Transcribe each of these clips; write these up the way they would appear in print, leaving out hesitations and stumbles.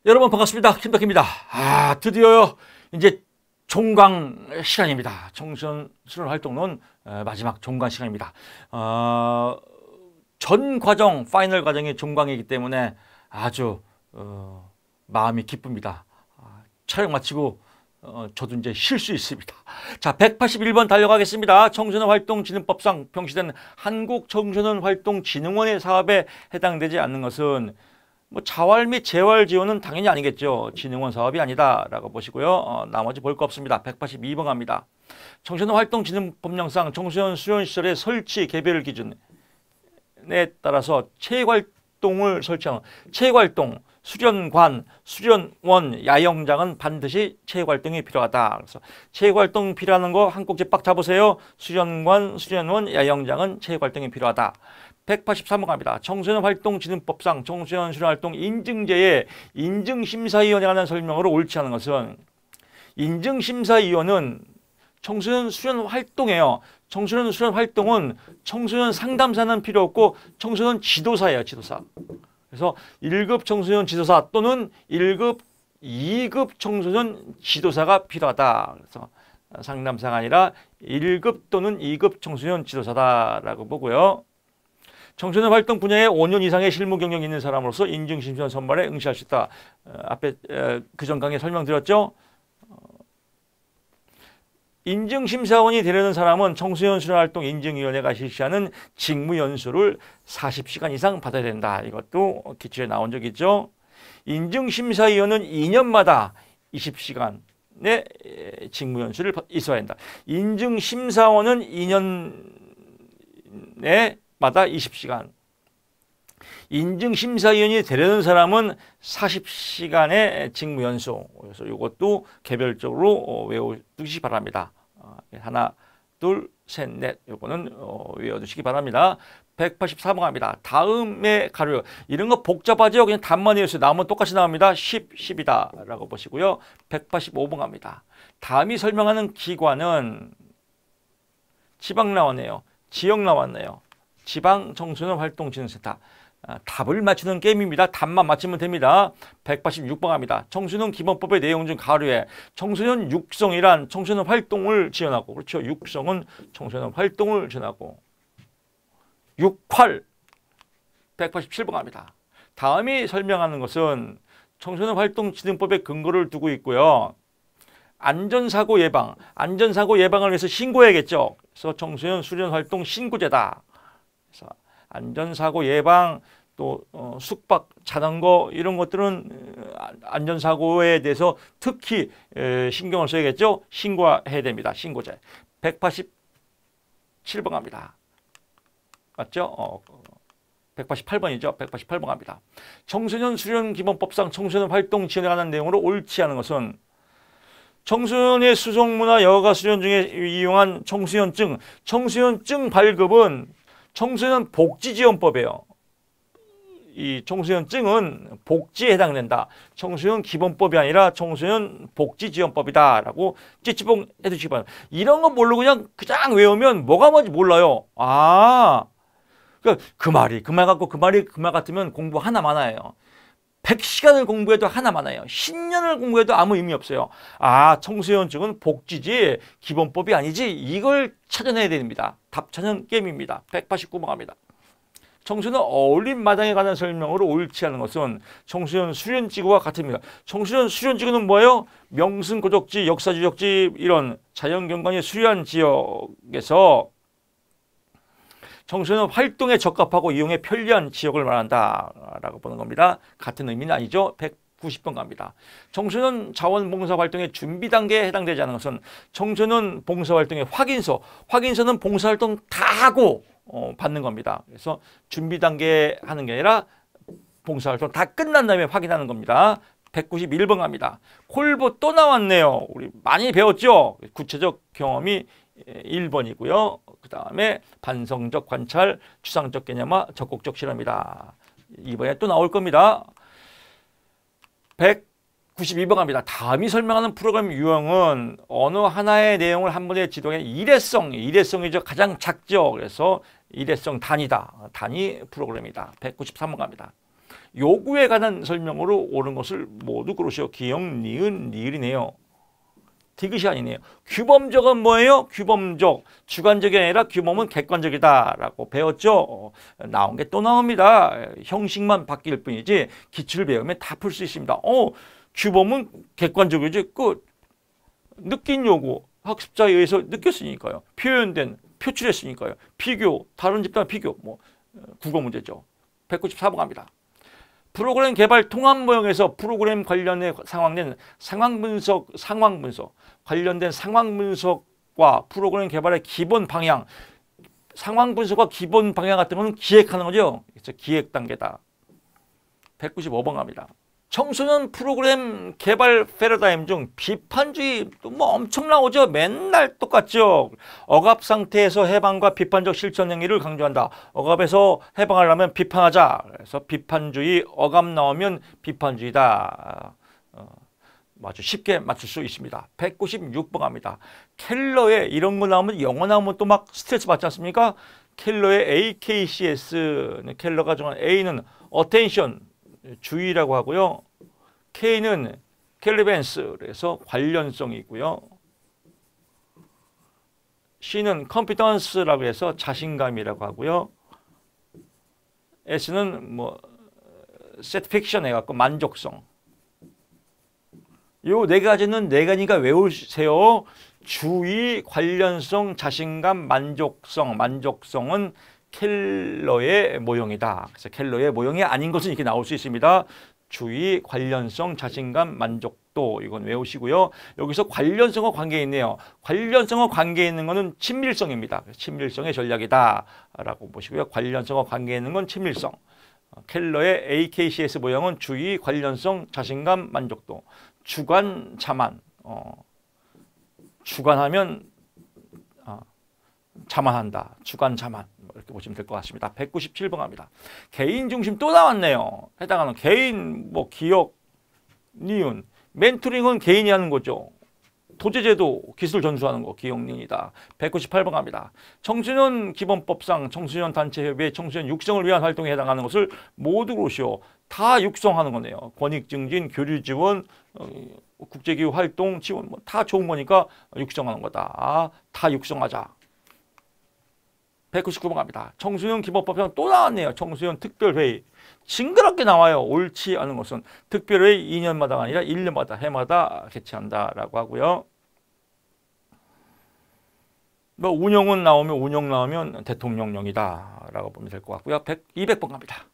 여러분 반갑습니다. 김덕희입니다. 드디어 이제 종강 시간입니다. 청소년 수련 활동론 마지막 종강 시간입니다. 전 과정, 파이널 과정이 종강이기 때문에 아주 마음이 기쁩니다. 촬영 마치고 저도 이제 쉴 수 있습니다. 자, 181번 달려가겠습니다. 청소년 활동 진흥법상 병시된 한국 청소년 활동 진흥원의 사업에 해당되지 않는 것은 뭐 자활 및 재활 지원은 당연히 아니겠죠. 진흥원 사업이 아니다라고 보시고요. 나머지 볼 거 없습니다. 182번 갑니다. 청소년 활동 진흥법령상 청소년 수련시설의 설치 개별 기준에 따라서 체육활동을 설치하는 체육활동, 수련관, 수련원, 야영장은 반드시 체육활동이 필요하다. 그래서 체육활동 필요하는 거 한 꼭지 빡 잡으세요. 수련관, 수련원, 야영장은 체육활동이 필요하다. 183번 갑니다. 청소년 활동 진흥법상 청소년 수련활동 인증제의 인증심사위원에 관한 설명으로 옳지 않은 것은 인증심사위원은 청소년 수련 활동이에요. 청소년 수련 활동은 청소년 상담사는 필요 없고 청소년 지도사예요. 지도사. 그래서 1급 청소년 지도사 또는 1급, 2급 청소년 지도사가 필요하다. 그래서 상담사가 아니라 1급 또는 2급 청소년 지도사다라고 보고요. 청소년 활동 분야에 5년 이상의 실무 경력이 있는 사람으로서 인증심사위원 선발에 응시할 수 있다. 앞에 그전 강의에 설명드렸죠. 인증심사원이 되려는 사람은 청소년 수련활동 인증위원회가 실시하는 직무연수를 40시간 이상 받아야 된다. 이것도 기초에 나온 적 있죠. 인증심사위원은 2년마다 20시간의 직무연수를 있어야 한다. 인증심사원은 2년에 마다 20시간. 인증심사위원이 되려는 사람은 40시간의 직무연수. 그래서 이것도 개별적으로 외워두시기 바랍니다. 하나, 둘, 셋, 넷. 이거는 외워두시기 바랍니다. 184번 갑니다. 다음에 가려. 이런 거 복잡하죠? 그냥 답만 외우세요. 나오면 똑같이 나옵니다. 10, 10이다. 라고 보시고요. 185번 갑니다. 다음이 설명하는 기관은 지방 나왔네요. 지역 나왔네요. 지방 청소년 활동 진흥센터. 답을 맞추는 게임입니다. 답만 맞추면 됩니다. 186번 갑니다. 청소년 기본법의 내용 중 가로에 청소년 육성이란 청소년 활동을 지원하고, 그렇죠. 육성은 청소년 활동을 지원하고. 68. 187번 갑니다. 다음이 설명하는 것은 청소년 활동 진흥법의 근거를 두고 있고요. 안전사고 예방. 안전사고 예방을 위해서 신고해야겠죠. 그래서 청소년 수련 활동 신고제다. 그래서 안전사고 예방, 또 숙박, 자전거 이런 것들은 안전사고에 대해서 특히 신경을 써야겠죠. 신고해야 됩니다. 신고제. 187번 갑니다. 맞죠? 188번이죠. 188번 갑니다. 청소년 수련 기본법상 청소년 활동 지원에 관한 내용으로 옳지 않은 것은 청소년의 수송문화 여가 수련 중에 이용한 청소년증, 청소년증 발급은 청소년 복지지원법이에요. 이 청소년증은 복지에 해당된다. 청소년 기본법이 아니라 청소년 복지지원법이다. 라고 찌찌뽕 해두시기 바랍니다. 이런 거 모르고 그냥 외우면 뭐가 뭔지 몰라요. 그러니까 그 말 갖고 그 말 같으면 공부 하나 많아요. 100시간을 공부해도 하나 많아요. 10년을 공부해도 아무 의미 없어요. 청소년증은 복지지 기본법이 아니지. 이걸 찾아내야 됩니다. 답 찾는 게임입니다. 189번 갑니다. 청소년 어울림 마당에 관한 설명으로 옳지 않은 것은 청소년 수련지구와 같습니다. 청소년 수련지구는 뭐예요? 명승 고적지, 역사지적지 이런 자연경관이 수려한 지역에서 청소년 활동에 적합하고 이용에 편리한 지역을 말한다라고 보는 겁니다. 같은 의미는 아니죠. 190번 갑니다. 청소년 자원봉사 활동의 준비 단계에 해당되지 않은 것은 청소년 봉사활동의 확인서는 봉사활동 다 하고 받는 겁니다. 그래서 준비 단계 하는 게 아니라 봉사활동 다 끝난 다음에 확인하는 겁니다. 191번 갑니다. 콜보 또 나왔네요. 우리 많이 배웠죠? 구체적 경험이 1번이고요. 그 다음에 반성적 관찰, 추상적 개념화, 적극적 실험이다. 이번에 또 나올 겁니다. 192번 갑니다. 다음이 설명하는 프로그램 유형은 어느 하나의 내용을 한 번에 지도하는 일회성이죠. 가장 작죠. 그래서 일회성 단위다. 단위 프로그램이다. 193번 갑니다. 요구에 관한 설명으로 옳은 것을 모두 고르시오. 기역, 니은, 리을이네요. 디귿이 아니네요. 규범적은 뭐예요? 규범적. 주관적이 아니라 규범은 객관적이다 라고 배웠죠. 나온 게 또 나옵니다. 형식만 바뀔 뿐이지 기출을 배우면 다 풀 수 있습니다. 규범은 객관적이지. 느낀 요구, 학습자에 의해서 느꼈으니까요. 표현된, 표출했으니까요. 비교, 다른 집단 비교, 국어 문제죠. 194번 갑니다. 프로그램 개발 통합 모형에서 프로그램 관련해 상황된 상황 분석 관련된 상황 분석과 프로그램 개발의 기본 방향, 상황 분석과 기본 방향 같은 거는 기획하는 거죠. 그래서 기획 단계다. 195번 갑니다. 청소년 프로그램 개발 패러다임 중 비판주의 엄청 나오죠. 맨날 똑같죠. 억압 상태에서 해방과 비판적 실천 행위를 강조한다. 억압에서 해방하려면 비판하자. 그래서 비판주의, 억압 나오면 비판주의다. 아주 쉽게 맞출 수 있습니다. 196번 갑니다. 켈러에 이런 거 나오면 영어 나오면 또 막 스트레스 받지 않습니까? 켈러의 AKCS, 켈러가 정한 A는 attention, 주의라고 하고요. K는 켈리벤스, 그래서 관련성이고요. C는 confidence라고 해서 자신감이라고 하고요. S는 satisfaction 해갖고 만족성. 요 네 가지는 네 가지니까 외우세요. 주의, 관련성, 자신감, 만족성. 만족성은 켈러의 모형이다. 그래서 켈러의 모형이 아닌 것은 이렇게 나올 수 있습니다. 주의, 관련성, 자신감, 만족도. 이건 외우시고요. 여기서 관련성과 관계 있네요. 관련성과 관계 있는 것은 친밀성입니다. 친밀성의 전략이다 라고 보시고요. 관련성과 관계 있는 건 친밀성. 켈러의 AKCS 모형은 주의, 관련성, 자신감, 만족도. 주관, 자만. 주관하면 자만한다. 주관, 자만. 이렇게 보시면 될 것 같습니다. 197번 갑니다. 개인 중심 또 나왔네요. 해당하는 개인, 기억, 니은. 멘토링은 개인이 하는 거죠. 도제제도 기술 전수하는 거 기억, 니은이다. 198번 갑니다. 청소년 기본법상 청소년 단체 협의회 청소년 육성을 위한 활동에 해당하는 것을 모두 고르시오. 다 육성하는 거네요. 권익 증진, 교류 지원, 국제기후 활동 지원 다 좋은 거니까 육성하는 거다. 다 육성하자. 199번 갑니다. 청소년 기본법상 또 나왔네요. 청소년 특별회의. 징그럽게 나와요. 옳지 않은 것은 특별회의 2년마다가 아니라 1년마다 해마다 개최한다라고 하고요. 운영 나오면 대통령령이다라고 보면 될 것 같고요. 200번 갑니다.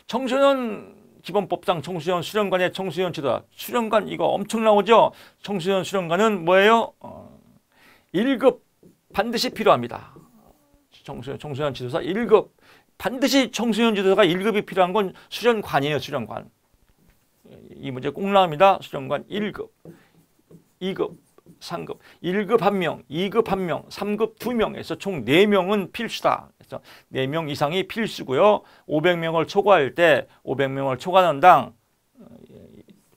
청소년 기본법상 청소년 수련관의 청소년 지도자. 수련관 이거 엄청 나오죠. 청소년 수련관은 뭐예요? 1급 반드시 필요합니다. 청소년 지도사 1급. 반드시 청소년 지도사가 1급이 필요한 건 수련관이에요. 수련관. 이 문제 꼭 나옵니다. 수련관 1급, 2급, 3급. 1급 1명, 2급 1명, 3급 2명에서 총 4명은 필수다. 그래서 4명 이상이 필수고요. 500명을 초과할 때 500명을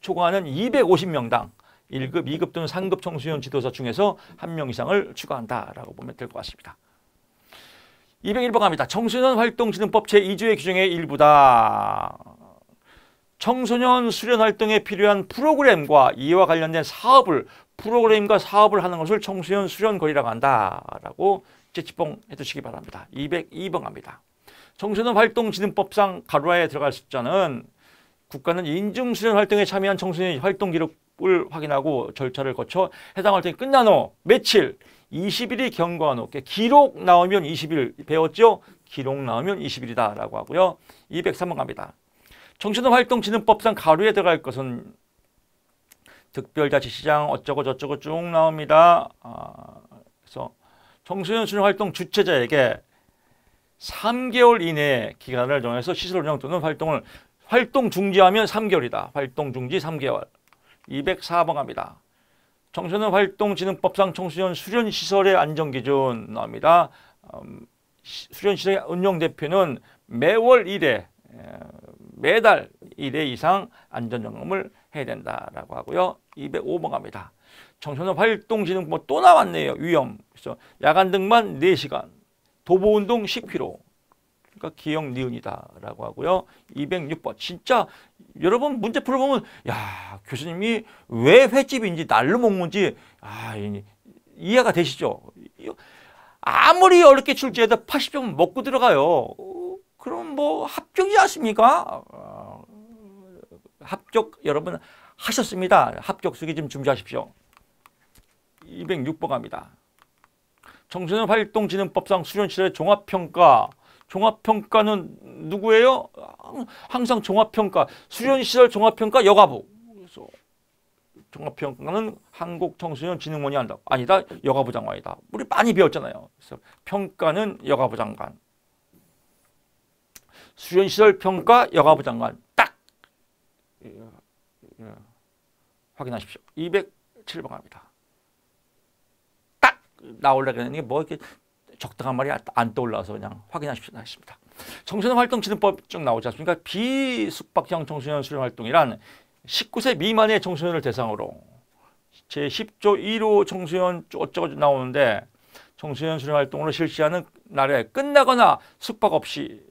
초과하는 250명당 1급, 2급 또는 3급 청소년 지도사 중에서 1명 이상을 추가한다라고 보면 될 것 같습니다. 201번 갑니다. 청소년 활동진흥법 제2조의 규정의 일부다. 청소년 수련 활동에 필요한 프로그램과 이와 관련된 프로그램과 사업을 하는 것을 청소년 수련거리라고 한다라고 지pon해 두시기 바랍니다. 202번 갑니다. 청소년 활동진흥법상 가로하에 들어갈 숫자는 국가는 인증 수련 활동에 참여한 청소년의 활동 기록을 확인하고 절차를 거쳐 해당 활동이 끝난 후 며칠 20일이 경과한 후 기록 나오면 20일 배웠죠? 기록 나오면 20일이다 라고 하고요. 203번 갑니다. 청소년 활동진흥법상 가로에 들어갈 것은 특별자치시장 어쩌고 저쩌고 쭉 나옵니다. 그래서 청소년 수련 활동 주체자에게 3개월 이내의 기간을 정해서 시설 운영 또는 활동 중지하면 3개월이다. 활동 중지 3개월. 204번 갑니다. 청소년 활동진흥법상 청소년 수련시설의 안전기준 나옵니다. 수련시설의 운영대표는 매달 1회 이상 안전점검을 해야 된다라고 하고요. 205번 갑니다. 청소년 활동진흥법 또 나왔네요. 위험. 그래서 야간 등반 4시간, 도보운동 10km, 그러니까 기역 니은이다라고 하고요. 206번. 진짜 여러분 문제 풀어보면 야 교수님이 왜 횟집인지 날로 먹는지 이해가 되시죠? 아무리 어렵게 출제해도 80점 먹고 들어가요. 그럼 뭐 합격이지 않습니까? 합격 여러분 하셨습니다. 합격 수기 좀 준비하십시오. 206번 갑니다. 청소년 활동진흥법상 수련시설의 종합평가. 종합평가는 누구예요? 항상 종합평가. 수련시설 종합평가 여가부. 그래서 종합평가는 한국청소년진흥원이 한다. 아니다. 여가부 장관이다. 우리 많이 배웠잖아요. 그래서 평가는 여가부 장관. 수련시설 평가 여가부 장관. 딱! 확인하십시오. 207번 갑니다. 딱! 나오려고 했는데 뭐 이렇게 적당한 말이 안 떠올라서 그냥 확인하십시오. 하겠습니다. 청소년 활동진흥법 쭉 나오지 않습니까? 비숙박형 청소년 수련 활동이란 19세 미만의 청소년을 대상으로 제10조 1호 청소년 어쩌고 나오는데 청소년 수련 활동으로 실시하는 날에 끝나거나 숙박 없이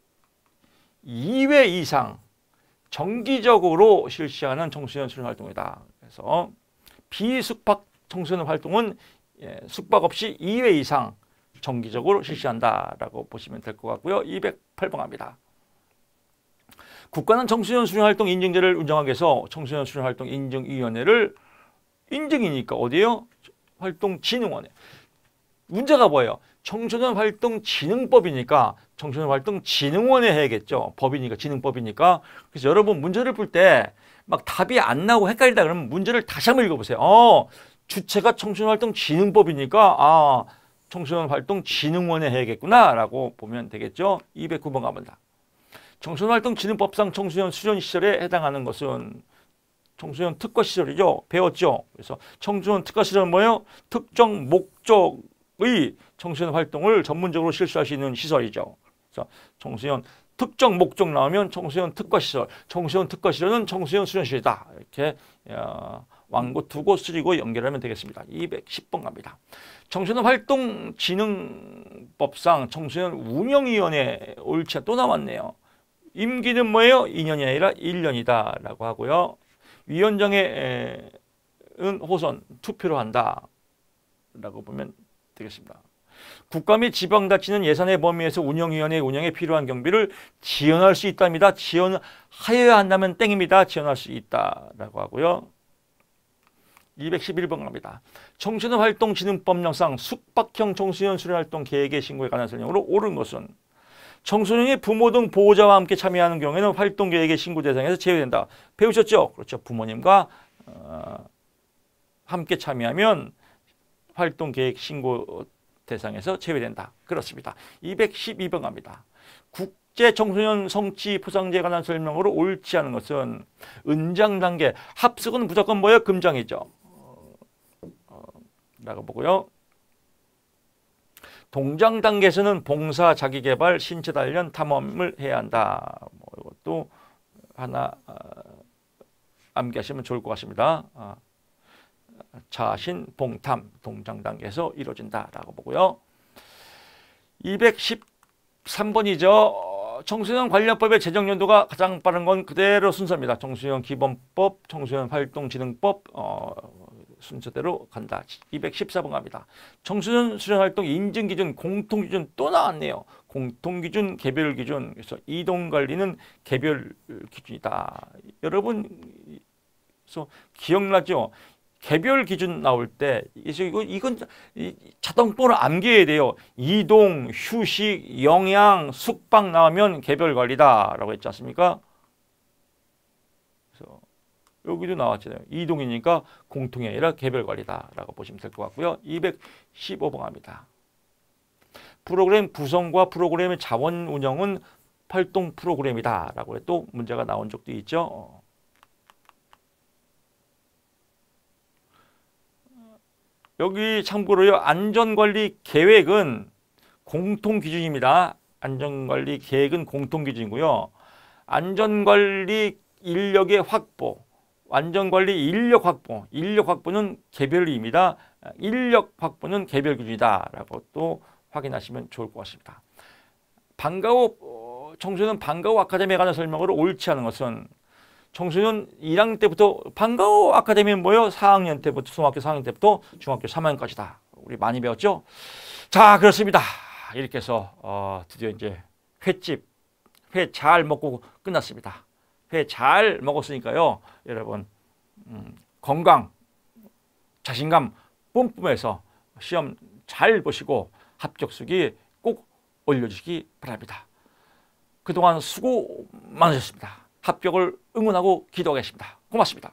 2회 이상 정기적으로 실시하는 청소년 수련 활동이다. 그래서 비숙박 청소년 활동은 숙박 없이 2회 이상 정기적으로 실시한다라고 보시면 될 것 같고요. 208번 갑니다. 국가는 청소년 수련활동 인증제를 운영하기 위해서 청소년 수련활동 인증위원회를 인증이니까 어디에요? 활동진흥원에. 문제가 뭐예요? 청소년 활동진흥법이니까 청소년 활동진흥원에 해야겠죠. 법이니까 진흥법이니까. 그래서 여러분 문제를 풀 때 막 답이 안 나오고 헷갈리다 그러면 문제를 다시 한번 읽어보세요. 주체가 청소년 활동진흥법이니까 청소년 활동진흥원에 해야겠구나 라고 보면 되겠죠. 209번 가본다. 청소년활동진흥법상 청소년 수련시설에 해당하는 것은 청소년 특화시설이죠. 배웠죠. 그래서 청소년 특화시설은 뭐예요? 특정 목적의 청소년 활동을 전문적으로 실시할 수 있는 시설이죠. 그래서 청소년 특정 목적 나오면 청소년 특화시설, 청소년 특화시설은 청소년 수련시설이다. 이렇게 왕고, 투고, 쓰리고 연결하면 되겠습니다. 210번 갑니다. 청소년 활동진흥법상 청소년 운영위원회 옳지 또 나왔네요. 임기는 뭐예요? 2년이 아니라 1년이다 라고 하고요. 위원장의 호선 투표로 한다 라고 보면 되겠습니다. 국가 및 지방 자치는 예산의 범위에서 운영위원회 운영에 필요한 경비를 지원할 수 있답니다. 지원하여야 한다면 땡입니다. 지원할 수 있다라고 하고요. 211번 갑니다. 청소년 활동진흥법령상 숙박형 청소년 수련활동 계획의 신고에 관한 설명으로 옳은 것은 청소년이 부모 등 보호자와 함께 참여하는 경우에는 활동계획의 신고 대상에서 제외된다. 배우셨죠? 그렇죠. 부모님과 함께 참여하면 활동계획 신고 대상에서 제외된다. 그렇습니다. 212번 갑니다. 국제청소년 성취 포상제에 관한 설명으로 옳지 않은 것은 은장 단계, 합숙은 무조건 뭐예요? 금장이죠. 라고 보고요. 동장 단계에서는 봉사, 자기개발, 신체 단련, 탐험을 해야 한다. 이것도 하나 암기하시면 좋을 것 같습니다. 자신, 봉탐, 동장 단계에서 이루어진다라고 보고요. 213번이죠. 청소년 관련법의 제정 연도가 가장 빠른 건 그대로 순서입니다. 청소년 기본법, 청소년 활동진흥법 순서대로 간다. 214번 갑니다. 청소년 수련활동 인증기준, 공통기준 또 나왔네요. 공통기준, 개별기준. 그래서 이동관리는 개별기준이다. 여러분 그래서 기억나죠? 개별기준 나올 때 이건 자동적으로 암기해야 돼요. 이동, 휴식, 영양, 숙박 나오면 개별관리다라고 했지 않습니까? 그래서 여기도 나왔잖아요. 이동이니까 공통이 아니라 개별관리다라고 보시면 될 것 같고요. 215번 갑니다. 프로그램 구성과 프로그램의 자원 운영은 활동 프로그램이다라고 또 문제가 나온 적도 있죠. 여기 참고로요. 안전관리 계획은 공통기준입니다. 안전관리 계획은 공통기준이고요. 안전관리 인력의 확보, 안전관리 인력 확보는 개별입니다. 인력 확보는 개별 기준이다 라고 또 확인하시면 좋을 것 같습니다. 방과 후 청소년 방과후 아카데미에 관한 설명으로 옳지 않은 것은 청소년 1학년 때부터 방과후 아카데미는 뭐예요? 4학년 때부터 중학교 4학년 때부터 중학교 3학년까지다. 우리 많이 배웠죠? 자, 그렇습니다. 이렇게 해서 드디어 이제 횟집 회 잘 먹고 끝났습니다. 회 잘 먹었으니까요. 여러분 건강 자신감 뿜뿜해서 시험 잘 보시고 합격수기 꼭 올려주시기 바랍니다. 그동안 수고 많으셨습니다. 합격을 응원하고 기도하겠습니다. 고맙습니다.